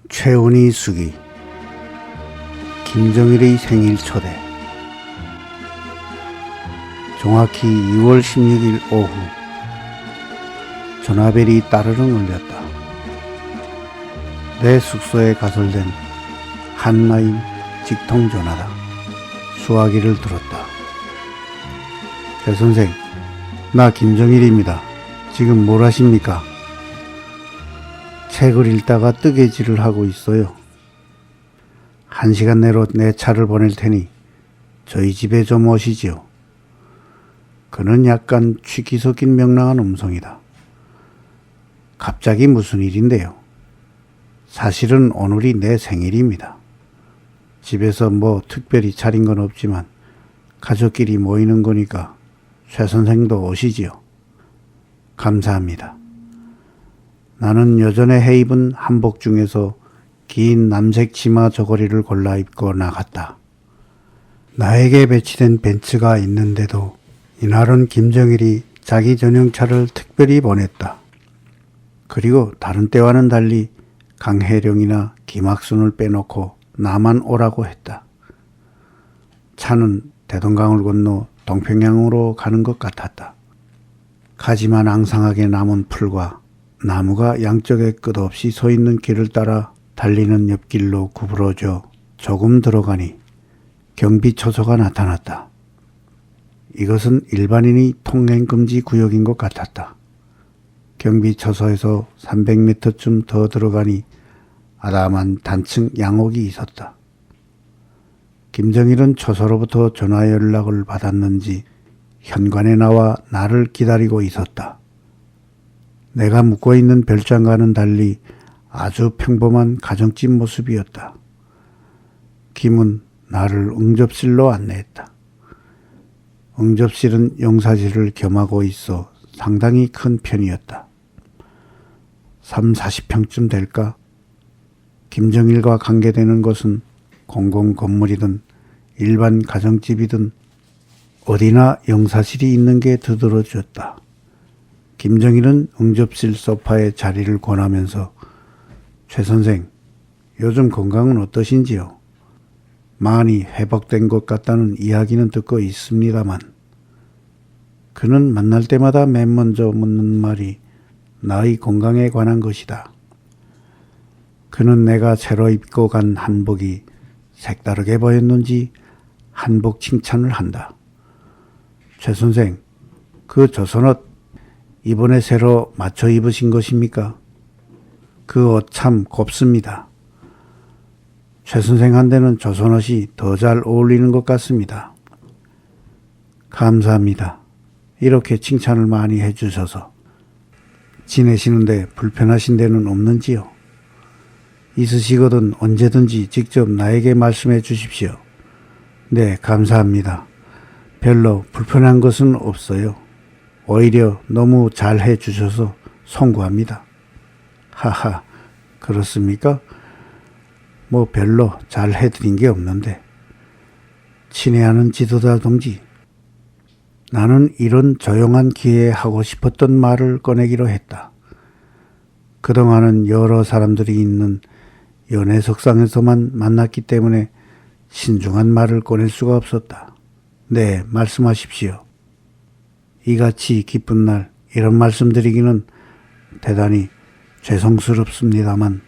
최은희 수기 김정일의 생일 초대. 정확히 2월 16일 오후 전화벨이 따르릉 울렸다. 내 숙소에 가설된 한라인 직통 전화다. 수화기를 들었다. 배 선생, 나 김정일입니다. 지금 뭘 하십니까? 책을 읽다가 뜨개질을 하고 있어요. 1시간 내로 내 차를 보낼 테니 저희 집에 좀 오시지요. 그는 약간 취기 섞인 명랑한 음성이다. 갑자기 무슨 일인데요? 사실은 오늘이 내 생일입니다. 집에서 뭐 특별히 차린 건 없지만 가족끼리 모이는 거니까 최 선생도 오시지요. 감사합니다. 나는 여전에 해 입은 한복 중에서 긴 남색 치마 저고리를 골라 입고 나갔다. 나에게 배치된 벤츠가 있는데도 이날은 김정일이 자기 전용차를 특별히 보냈다. 그리고 다른 때와는 달리 강혜령이나 김학순을 빼놓고 나만 오라고 했다. 차는 대동강을 건너 동평양으로 가는 것 같았다. 가지만 앙상하게 남은 풀과 나무가 양쪽에 끝없이 서 있는 길을 따라 달리는 옆길로 구부러져 조금 들어가니 경비초소가 나타났다. 이것은 일반인이 통행금지 구역인 것 같았다. 경비초소에서 300m쯤 더 들어가니 아담한 단층 양옥이 있었다. 김정일은 초소로부터 전화 연락을 받았는지 현관에 나와 나를 기다리고 있었다. 내가 묵고 있는 별장과는 달리 아주 평범한 가정집 모습이었다. 김은 나를 응접실로 안내했다. 응접실은 용사실을 겸하고 있어 상당히 큰 편이었다. 30-40평쯤 될까? 김정일과 관계되는 것은 공공 건물이든 일반 가정집이든 어디나 용사실이 있는 게 두드러졌다. 김정일은 응접실 소파에 자리를 권하면서 최 선생, 요즘 건강은 어떠신지요? 많이 회복된 것 같다는 이야기는 듣고 있습니다만. 그는 만날 때마다 맨 먼저 묻는 말이 나의 건강에 관한 것이다. 그는 내가 새로 입고 간 한복이 색다르게 보였는지 한복 칭찬을 한다. 최 선생, 그 조선옷 이번에 새로 맞춰 입으신 것입니까? 그 옷 참 곱습니다. 최 선생한테는 조선옷이 더 잘 어울리는 것 같습니다. 감사합니다. 이렇게 칭찬을 많이 해주셔서. 지내시는데 불편하신 데는 없는지요? 있으시거든 언제든지 직접 나에게 말씀해 주십시오. 네, 감사합니다. 별로 불편한 것은 없어요. 오히려 너무 잘해 주셔서 송구합니다. 하하, 그렇습니까? 뭐 별로 잘해드린 게 없는데. 친애하는 지도자 동지, 나는 이런 조용한 기회에 하고 싶었던 말을 꺼내기로 했다. 그동안은 여러 사람들이 있는 연회석상에서만 만났기 때문에 신중한 말을 꺼낼 수가 없었다. 네, 말씀하십시오. 이같이 기쁜 날 이런 말씀드리기는 대단히 죄송스럽습니다만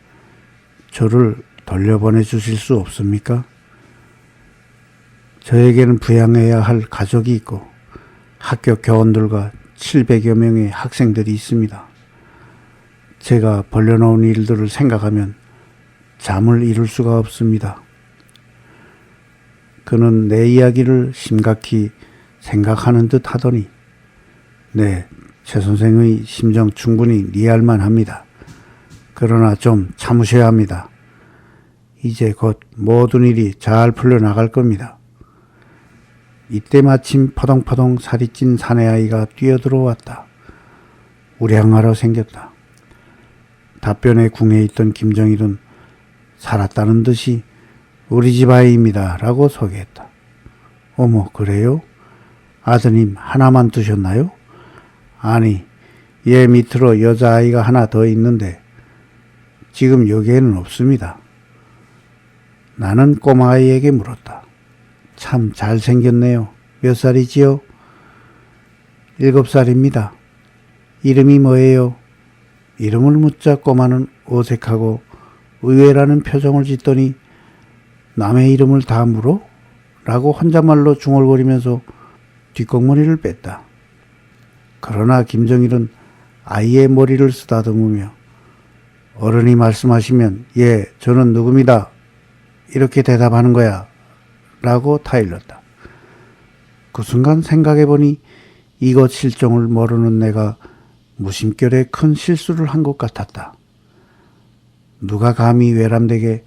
저를 돌려보내 주실 수 없습니까? 저에게는 부양해야 할 가족이 있고 학교 교원들과 700여 명의 학생들이 있습니다. 제가 벌려놓은 일들을 생각하면 잠을 이룰 수가 없습니다. 그는 내 이야기를 심각히 생각하는 듯 하더니 네, 최 선생의 심정 충분히 이해할만 합니다. 그러나 좀 참으셔야 합니다. 이제 곧 모든 일이 잘 풀려나갈 겁니다. 이때 마침 포동포동 살이 찐 사내아이가 뛰어들어왔다. 우량하러 생겼다. 답변에 궁해 있던 김정일은 살았다는 듯이 우리 집 아이입니다 라고 소개했다. 어머, 그래요? 아드님 하나만 두셨나요? 아니, 얘 밑으로 여자아이가 하나 더 있는데 지금 여기에는 없습니다. 나는 꼬마아이에게 물었다. 참 잘생겼네요. 몇 살이지요? 7살입니다. 이름이 뭐예요? 이름을 묻자 꼬마는 어색하고 의외라는 표정을 짓더니 남의 이름을 다 물어? 라고 혼잣말로 중얼거리면서 뒷공무니를 뺐다. 그러나 김정일은 아이의 머리를 쓰다듬으며 어른이 말씀하시면 예, 저는 누굽니다. 이렇게 대답하는 거야. 라고 타일렀다. 그 순간 생각해보니 이것 실종을 모르는 내가 무심결에 큰 실수를 한 것 같았다. 누가 감히 외람되게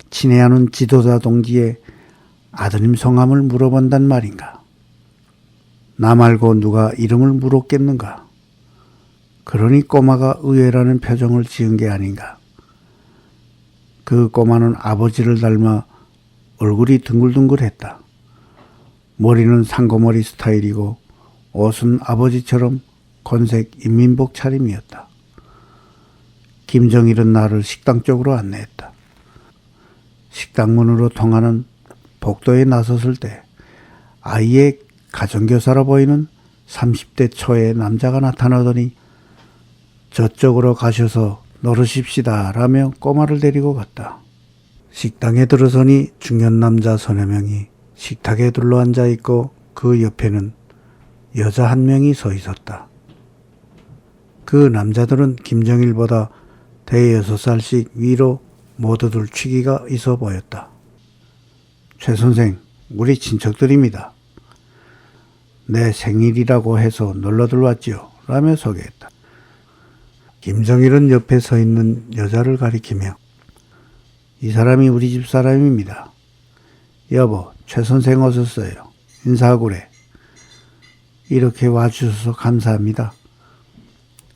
친애하는 지도자 동지의 아드님 성함을 물어본단 말인가. 나 말고 누가 이름을 물었겠는가. 그러니 꼬마가 의외라는 표정을 지은 게 아닌가. 그 꼬마는 아버지를 닮아 얼굴이 둥글둥글했다. 머리는 상고머리 스타일이고 옷은 아버지처럼 건색 인민복 차림이었다. 김정일은 나를 식당 쪽으로 안내했다. 식당 문으로 통하는 복도에 나섰을 때 아이의 가정교사로 보이는 30대 초의 남자가 나타나더니 저쪽으로 가셔서 노르십시다 라며 꼬마를 데리고 갔다. 식당에 들어서니 중년 남자 서너 명이 식탁에 둘러앉아 있고 그 옆에는 여자 한 명이 서 있었다. 그 남자들은 김정일보다 대여섯 살씩 위로 모두들 취기가 있어 보였다. 최 선생, 우리 친척들입니다. 내 생일이라고 해서 놀러들 왔지요. 라며 소개했다. 김정일은 옆에 서 있는 여자를 가리키며 이 사람이 우리 집 사람입니다. 여보, 최 선생 오셨어요. 인사하구래. 이렇게 와주셔서 감사합니다.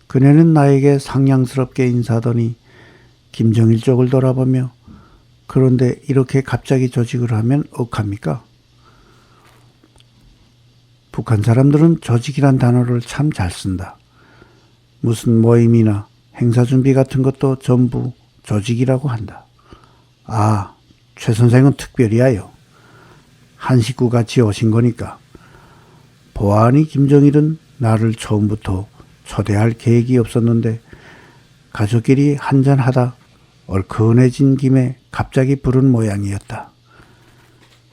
그녀는 나에게 상냥스럽게 인사하더니 김정일 쪽을 돌아보며 그런데 이렇게 갑자기 조직을 하면 억합니까? 북한 사람들은 조직이란 단어를 참 잘 쓴다. 무슨 모임이나 행사 준비 같은 것도 전부 조직이라고 한다. 아, 최 선생은 특별히하여 한 식구 같이 오신 거니까. 보아하니 김정일은 나를 처음부터 초대할 계획이 없었는데 가족끼리 한잔하다 얼큰해진 김에 갑자기 부른 모양이었다.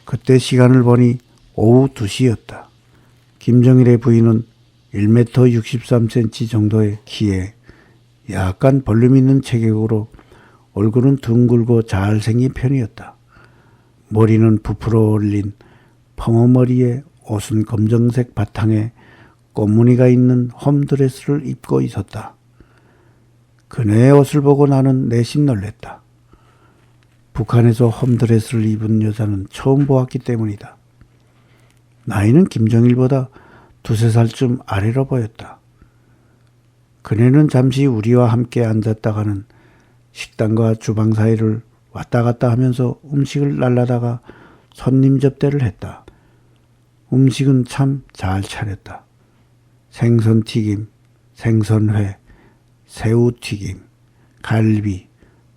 그때 시간을 보니 오후 2시였다. 김정일의 부인은 1m 63cm 정도의 키에 약간 볼륨 있는 체격으로 얼굴은 둥글고 잘생긴 편이었다. 머리는 부풀어 올린 펑어머리에 옷은 검정색 바탕에 꽃무늬가 있는 홈드레스를 입고 있었다. 그녀의 옷을 보고 나는 내심 놀랬다. 북한에서 홈드레스를 입은 여자는 처음 보았기 때문이다. 나이는 김정일보다 2~3살쯤 아래로 보였다. 그녀는 잠시 우리와 함께 앉았다가는 식당과 주방 사이를 왔다 갔다 하면서 음식을 날라다가 손님 접대를 했다. 음식은 참 잘 차렸다. 생선튀김, 생선회, 새우튀김, 갈비,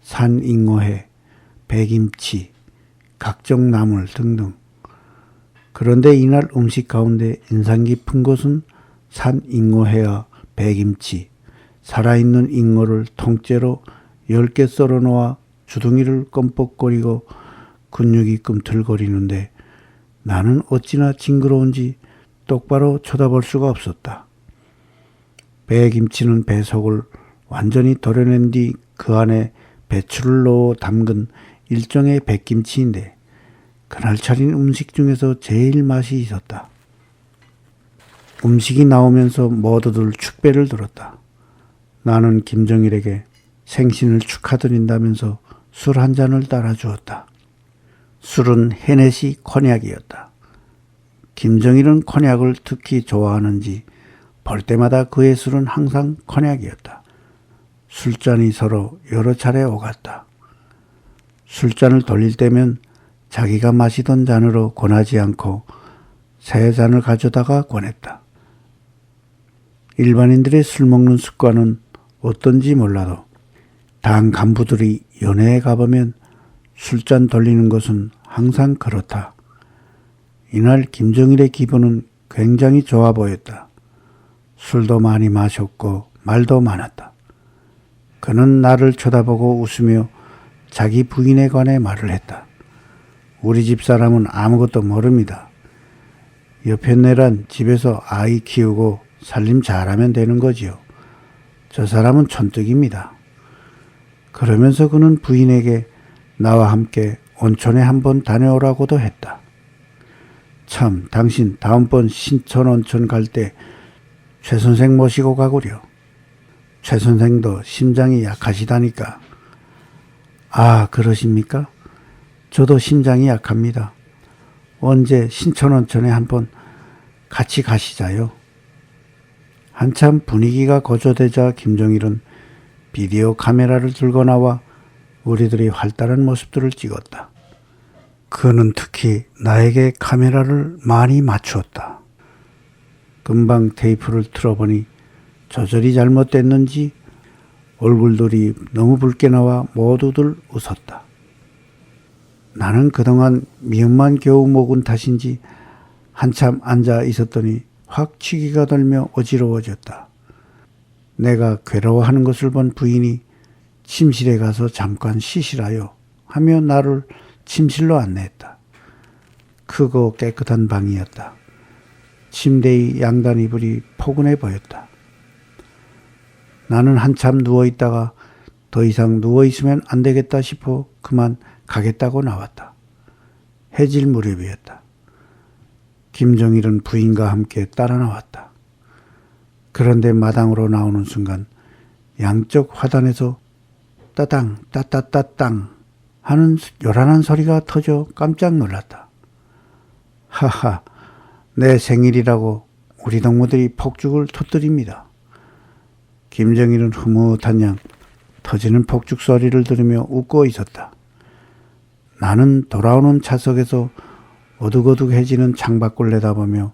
산잉어회, 배김치, 각종 나물 등등. 그런데 이날 음식 가운데 인상 깊은 것은 산잉어회와 배김치, 살아있는 잉어를 통째로 10개 썰어 놓아 주둥이를 껌뻑거리고 근육이 꿈틀거리는데 나는 어찌나 징그러운지 똑바로 쳐다볼 수가 없었다. 배김치는 배속을 완전히 도려낸 뒤 그 안에 배추를 넣어 담근 일종의 백김치인데 그날 차린 음식 중에서 제일 맛이 있었다. 음식이 나오면서 모두들 축배를 들었다. 나는 김정일에게 생신을 축하드린다면서 술 한 잔을 따라주었다. 술은 헤네시 코냑이었다. 김정일은 코냑을 특히 좋아하는지 볼 때마다 그의 술은 항상 코냑이었다. 술잔이 서로 여러 차례 오갔다. 술잔을 돌릴 때면 자기가 마시던 잔으로 권하지 않고 새 잔을 가져다가 권했다. 일반인들의 술 먹는 습관은 어떤지 몰라도 당 간부들이 연회에 가보면 술잔 돌리는 것은 항상 그렇다. 이날 김정일의 기분은 굉장히 좋아 보였다. 술도 많이 마셨고 말도 많았다. 그는 나를 쳐다보고 웃으며 자기 부인에 관해 말을 했다. 우리 집 사람은 아무것도 모릅니다. 여편네란 집에서 아이 키우고 살림 잘하면 되는 거지요. 저 사람은 촌뜨기입니다. 그러면서 그는 부인에게 나와 함께 온천에 한번 다녀오라고도 했다. 참, 당신 다음번 신촌 온천 갈 때 최 선생 모시고 가구려. 최 선생도 심장이 약하시다니까. 아, 그러십니까? 저도 심장이 약합니다. 언제 신촌 온천에 한번 같이 가시자요. 한참 분위기가 고조되자 김정일은 비디오 카메라를 들고 나와 우리들이 활달한 모습들을 찍었다. 그는 특히 나에게 카메라를 많이 맞추었다. 금방 테이프를 틀어보니 조절이 잘못됐는지 얼굴들이 너무 붉게 나와 모두들 웃었다. 나는 그동안 미움만 겨우 먹은 탓인지 한참 앉아 있었더니 확 취기가 들며 어지러워졌다. 내가 괴로워하는 것을 본 부인이 침실에 가서 잠깐 쉬시라요 하며 나를 침실로 안내했다. 크고 깨끗한 방이었다. 침대의 양단 이불이 포근해 보였다. 나는 한참 누워있다가 더 이상 누워있으면 안 되겠다 싶어 그만 가겠다고 나왔다. 해질 무렵이었다. 김정일은 부인과 함께 따라 나왔다. 그런데 마당으로 나오는 순간 양쪽 화단에서 따당 따따따땅 하는 요란한 소리가 터져 깜짝 놀랐다. 하하, 내 생일이라고 우리 동무들이 폭죽을 터뜨립니다. 김정일은 흐뭇한 양 터지는 폭죽 소리를 들으며 웃고 있었다. 나는 돌아오는 차석에서 어둑어둑해지는 창밖을 내다보며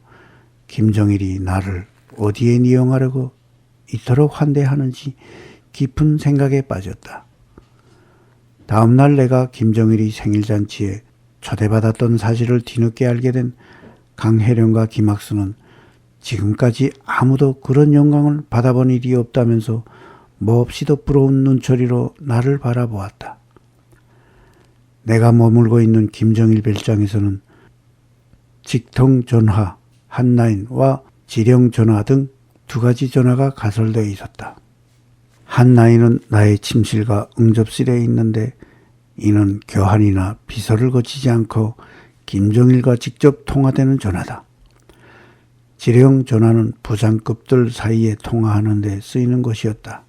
김정일이 나를 어디에 이용하려고 이토록 환대하는지 깊은 생각에 빠졌다. 다음날 내가 김정일이 생일잔치에 초대받았던 사실을 뒤늦게 알게 된 강혜령과 김학수는 지금까지 아무도 그런 영광을 받아본 일이 없다면서 몹시도 부러운 눈초리로 나를 바라보았다. 내가 머물고 있는 김정일 별장에서는 직통전화, 한라인과 지령전화 등 두 가지 전화가 가설되어 있었다. 한라인은 나의 침실과 응접실에 있는데 이는 교환이나 비서를 거치지 않고 김정일과 직접 통화되는 전화다. 지령 전화는 부장급들 사이에 통화하는 데 쓰이는 것이었다.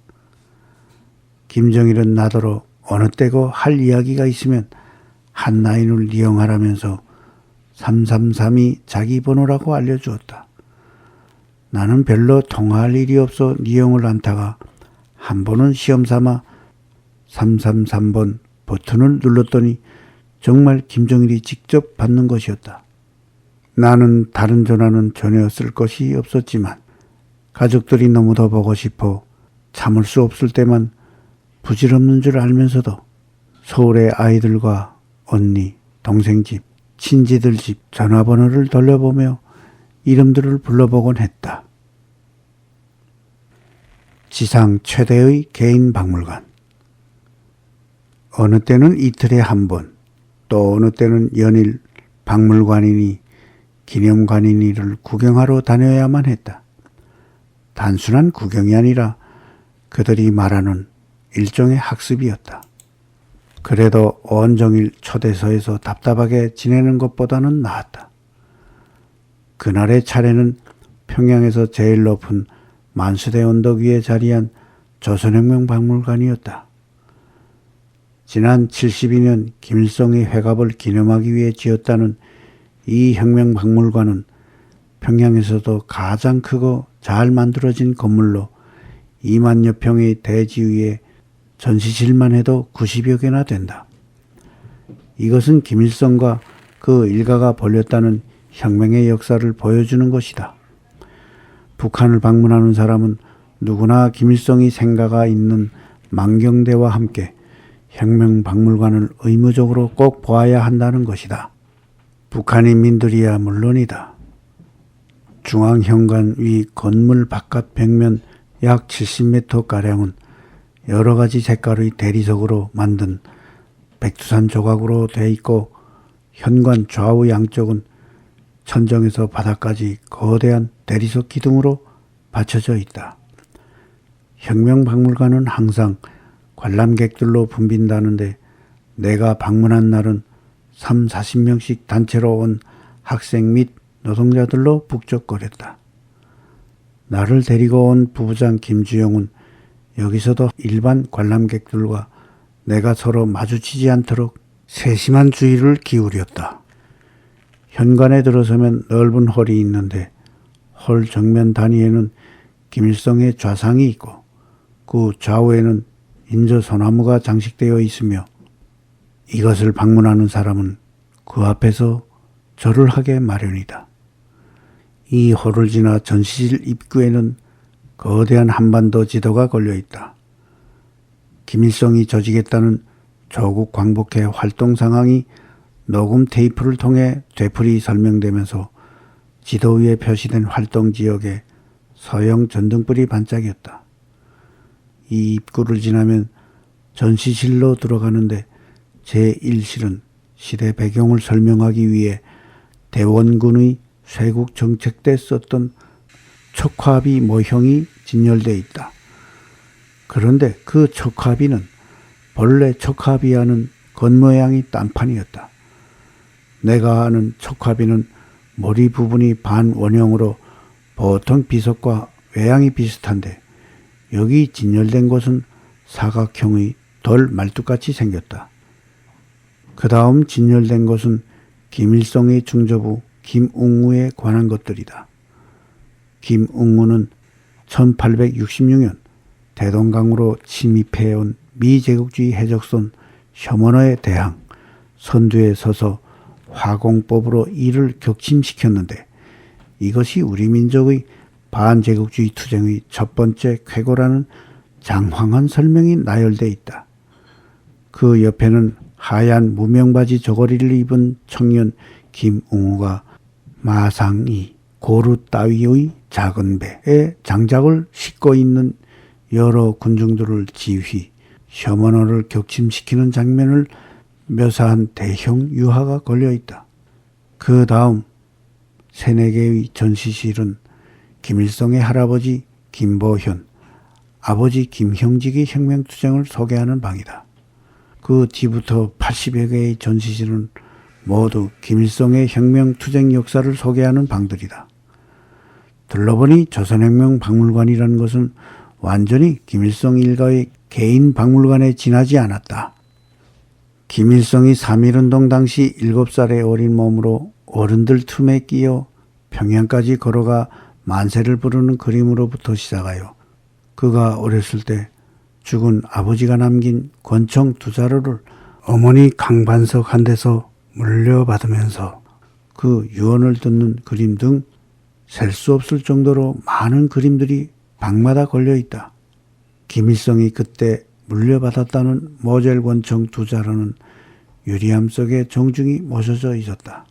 김정일은 나더러 어느 때고 할 이야기가 있으면 한라인을 이용하라면서 333이 자기 번호라고 알려주었다. 나는 별로 통화할 일이 없어 이용을 않다가 한 번은 시험삼아 333번 버튼을 눌렀더니 정말 김정일이 직접 받는 것이었다. 나는 다른 전화는 전혀 쓸 것이 없었지만 가족들이 너무도 보고 싶어 참을 수 없을 때만 부질없는 줄 알면서도 서울의 아이들과 언니, 동생 집, 친지들 집 전화번호를 돌려보며 이름들을 불러보곤 했다. 지상 최대의 개인 박물관. 어느 때는 이틀에 한 번, 또 어느 때는 연일 박물관이니 기념관이니를 구경하러 다녀야만 했다. 단순한 구경이 아니라 그들이 말하는 일종의 학습이었다. 그래도 온종일 초대서에서 답답하게 지내는 것보다는 나았다. 그날의 차례는 평양에서 제일 높은 만수대 언덕 위에 자리한 조선혁명 박물관이었다. 지난 72년 김일성의 회갑을 기념하기 위해 지었다는 이 혁명 박물관은 평양에서도 가장 크고 잘 만들어진 건물로 2만여 평의 대지 위에 전시실만 해도 90여 개나 된다. 이것은 김일성과 그 일가가 벌였다는 혁명의 역사를 보여주는 것이다. 북한을 방문하는 사람은 누구나 김일성이 생가가 있는 망경대와 함께 혁명박물관을 의무적으로 꼭 보아야 한다는 것이다. 북한 인민들이야 물론이다. 중앙현관 위 건물 바깥 벽면 약 70m가량은 여러 가지 색깔의 대리석으로 만든 백두산 조각으로 되어 있고, 현관 좌우 양쪽은 천정에서 바닥까지 거대한 대리석 기둥으로 받쳐져 있다. 혁명박물관은 항상 관람객들로 붐빈다는데 내가 방문한 날은 30-40명씩 단체로 온 학생 및 노동자들로 북적거렸다. 나를 데리고 온 부부장 김주영은 여기서도 일반 관람객들과 내가 서로 마주치지 않도록 세심한 주의를 기울였다. 현관에 들어서면 넓은 홀이 있는데 홀 정면 단위에는 김일성의 좌상이 있고 그 좌우에는 인조 소나무가 장식되어 있으며 이것을 방문하는 사람은 그 앞에서 절을 하게 마련이다. 이 홀을 지나 전시실 입구에는 거대한 한반도 지도가 걸려 있다. 김일성이 조직했다는 조국 광복회 활동 상황이 녹음 테이프를 통해 되풀이 설명되면서 지도 위에 표시된 활동 지역에 서형 전등불이 반짝였다. 이 입구를 지나면 전시실로 들어가는데 제1실은 시대 배경을 설명하기 위해 대원군의 쇄국 정책 때 썼던 척화비 모형이 진열되어 있다. 그런데 그 척화비는 본래 척화비와는 겉모양이 딴판이었다. 내가 아는 척화비는 머리 부분이 반원형으로 보통 비석과 외양이 비슷한데 여기 진열된 곳은 사각형의 돌 말뚝같이 생겼다. 그 다음 진열된 곳은 김일성의 중조부 김웅우에 관한 것들이다. 김웅우는 1866년 대동강으로 침입해온 미제국주의 해적선 셔먼어에 대항 선두에 서서 화공법으로 이를 격침시켰는데 이것이 우리 민족의 반제국주의 투쟁의 첫 번째 쾌거라는 장황한 설명이 나열돼 있다. 그 옆에는 하얀 무명바지 저고리를 입은 청년 김웅우가 마상이 고루 따위의 작은 배에 장작을 싣고 있는 여러 군중들을 지휘, 셔먼어를 격침시키는 장면을 묘사한 대형 유화가 걸려 있다. 그 다음 3-4개의 전시실은 김일성의 할아버지 김보현, 아버지 김형직의 혁명투쟁을 소개하는 방이다. 그 뒤부터 80여 개의 전시실은 모두 김일성의 혁명투쟁 역사를 소개하는 방들이다. 둘러보니 조선혁명박물관이라는 것은 완전히 김일성 일가의 개인 박물관에 지나지 않았다. 김일성이 3.1운동 당시 7살의 어린 몸으로 어른들 틈에 끼어 평양까지 걸어가 만세를 부르는 그림으로부터 시작하여 그가 어렸을 때 죽은 아버지가 남긴 권총 2자루를 어머니 강반석 한 데서 물려받으면서 그 유언을 듣는 그림 등 셀 수 없을 정도로 많은 그림들이 방마다 걸려 있다. 김일성이 그때 물려받았다는 모젤 권총 2자루는 유리함 속에 정중히 모셔져 있었다.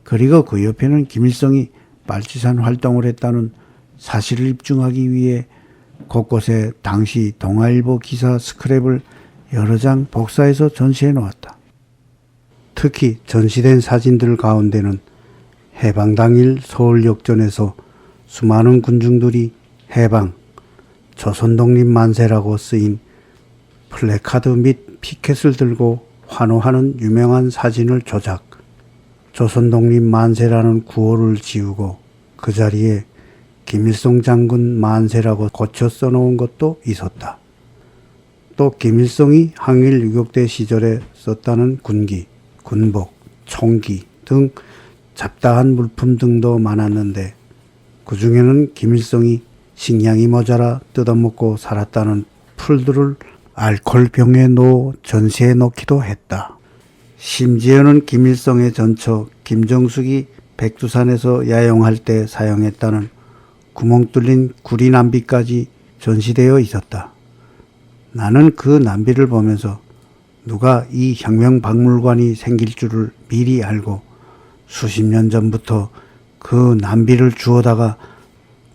그리고 그 옆에는 김일성이 빨치산 활동을 했다는 사실을 입증하기 위해 곳곳에 당시 동아일보 기사 스크랩을 여러 장 복사해서 전시해 놓았다. 특히 전시된 사진들 가운데는 해방 당일 서울역전에서 수많은 군중들이 해방, 조선독립만세라고 쓰인 플래카드 및 피켓을 들고 환호하는 유명한 사진을 조작, 조선독립만세라는 구호를 지우고 그 자리에 김일성 장군 만세라고 고쳐 써놓은 것도 있었다. 또 김일성이 항일 유격대 시절에 썼다는 군기, 군복, 총기 등 잡다한 물품 등도 많았는데 그 중에는 김일성이 식량이 모자라 뜯어먹고 살았다는 풀들을 알코올병에 넣어 전시해 놓기도 했다. 심지어는 김일성의 전처 김정숙이 백두산에서 야영할 때 사용했다는 구멍 뚫린 구리 남비까지 전시되어 있었다. 나는 그 남비를 보면서 누가 이 혁명박물관이 생길 줄을 미리 알고 수십 년 전부터 그 남비를 주워다가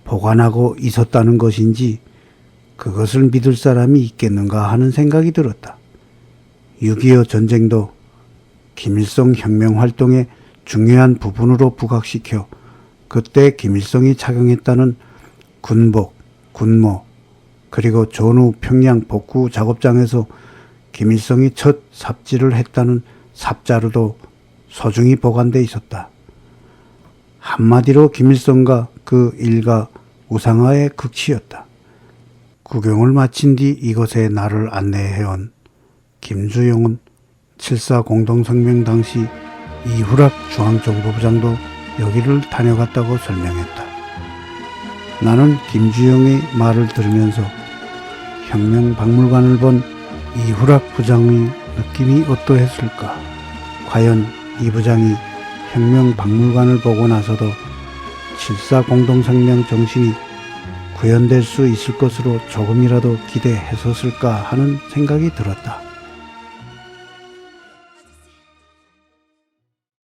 보관하고 있었다는 것인지 그것을 믿을 사람이 있겠는가 하는 생각이 들었다. 6.25 전쟁도 김일성 혁명활동의 중요한 부분으로 부각시켜 그때 김일성이 착용했다는 군복, 군모, 그리고 전후 평양 복구 작업장에서 김일성이 첫 삽질을 했다는 삽자루도 소중히 보관돼 있었다. 한마디로 김일성과 그 일가 우상화의 극치였다. 구경을 마친 뒤 이곳에 나를 안내해온 김주용은 7.4 공동성명 당시 이후락 중앙정보부장도 여기를 다녀갔다고 설명했다. 나는 김주용의 말을 들으면서 혁명박물관을 본 이후락 부장의 느낌이 어떠했을까? 과연 이 부장이 혁명박물관을 보고 나서도 7.4 공동성명 정신이 구현될 수 있을 것으로 조금이라도 기대했었을까 하는 생각이 들었다.